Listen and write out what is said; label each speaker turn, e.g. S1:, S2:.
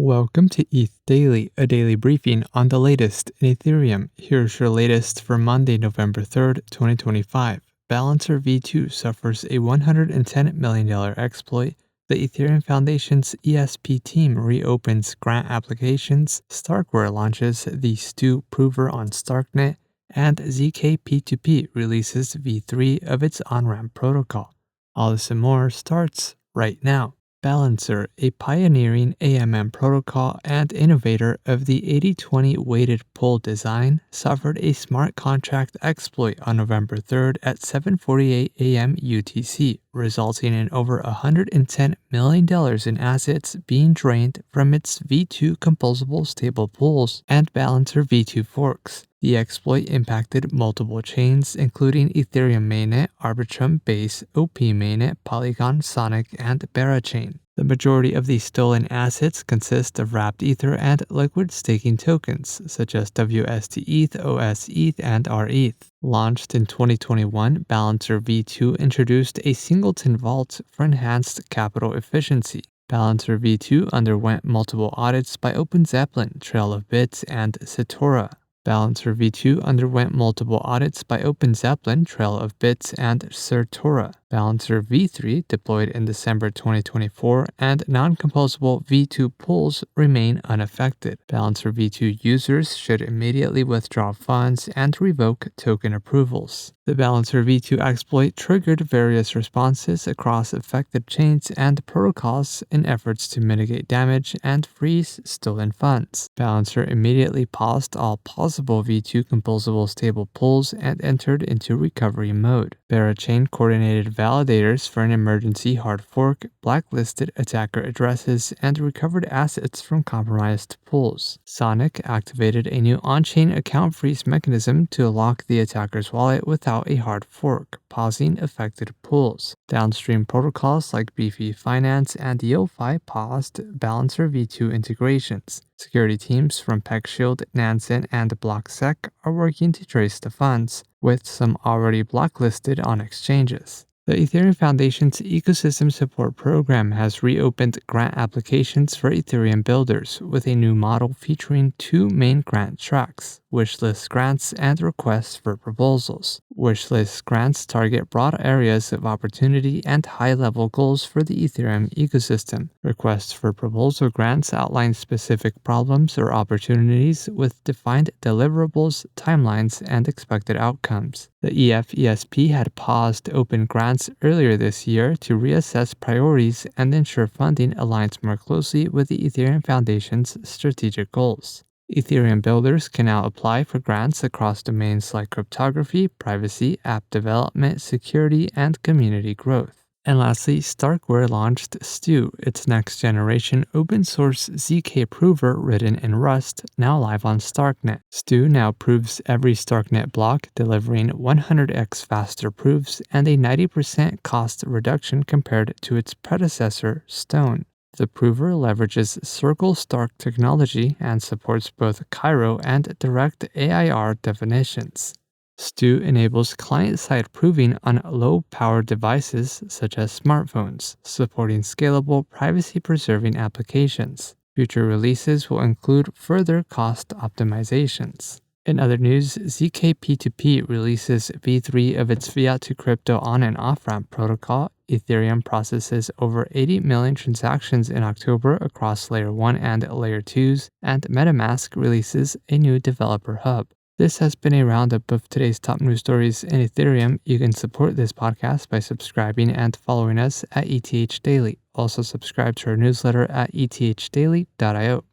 S1: Welcome to ETH Daily, a daily briefing on the latest in Ethereum. Here's your latest for Monday, November 3rd, 2025. Balancer V2 suffers a $110 million exploit. The Ethereum Foundation's ESP team reopens grant applications. Starkware launches the Stu prover on Starknet. And ZK-P2P releases V3 of its on-ramp protocol. All this and more starts right now. Balancer, a pioneering AMM protocol and innovator of the 80-20 weighted pool design, suffered a smart contract exploit on November 3rd at 7:48 a.m. UTC, resulting in over $110 million in assets being drained from its V2 composable stable pools and Balancer V2 forks. The exploit impacted multiple chains, including Ethereum mainnet, Arbitrum, Base, OP mainnet, Polygon, Sonic, and Berachain. The majority of these stolen assets consist of wrapped Ether and liquid staking tokens, such as WST-ETH, OS-ETH, and RETH. Launched in 2021, Balancer V2 introduced a singleton vault for enhanced capital efficiency. Balancer V2 underwent multiple audits by OpenZeppelin, Trail of Bits, and Satora. Balancer V2 underwent multiple audits by OpenZeppelin, Trail of Bits, and Certora. Balancer V3 deployed in December 2024, and non-composable V2 pools remain unaffected. Balancer V2 users should immediately withdraw funds and revoke token approvals. The Balancer V2 exploit triggered various responses across affected chains and protocols in efforts to mitigate damage and freeze stolen funds. Balancer immediately paused all possible V2 composable stable pools and entered into recovery mode. Berachain coordinated validators for an emergency hard fork, blacklisted attacker addresses, and recovered assets from compromised pools. Sonic activated a new on-chain account freeze mechanism to lock the attacker's wallet without a hard fork, pausing affected pools. Downstream protocols like Beefy Finance and YoFi paused Balancer V2 integrations. Security teams from PeckShield, Nansen, and BlockSec are working to trace the funds, with some already blacklisted on exchanges. The Ethereum Foundation's Ecosystem Support Program has reopened grant applications for Ethereum builders with a new model featuring two main grant tracks: wishlist grants and requests for proposals. Wishlist grants target broad areas of opportunity and high-level goals for the Ethereum ecosystem. Requests for proposal grants outline specific problems or opportunities with defined deliverables, timelines, and expected outcomes. The ESP had paused open grants earlier this year to reassess priorities and ensure funding aligns more closely with the Ethereum Foundation's strategic goals. Ethereum builders can now apply for grants across domains like cryptography, privacy, app development, security, and community growth. And lastly, Starkware launched Stu, its next-generation open-source ZK prover written in Rust, now live on Starknet. Stu now proves every Starknet block, delivering 100x faster proofs and a 90% cost reduction compared to its predecessor, Stone. The prover leverages Circle Stark technology and supports both Cairo and direct AIR definitions. Stu enables client-side proving on low-power devices such as smartphones, supporting scalable, privacy-preserving applications. Future releases will include further cost optimizations. In other news, ZK-P2P releases V3 of its fiat-to-crypto on- and off-ramp protocol. Ethereum processes over 80 million transactions in October across Layer 1 and Layer 2s, and MetaMask releases a new developer hub. This has been a roundup of today's top news stories in Ethereum. You can support this podcast by subscribing and following us at ETH Daily. Also subscribe to our newsletter at ethdaily.io.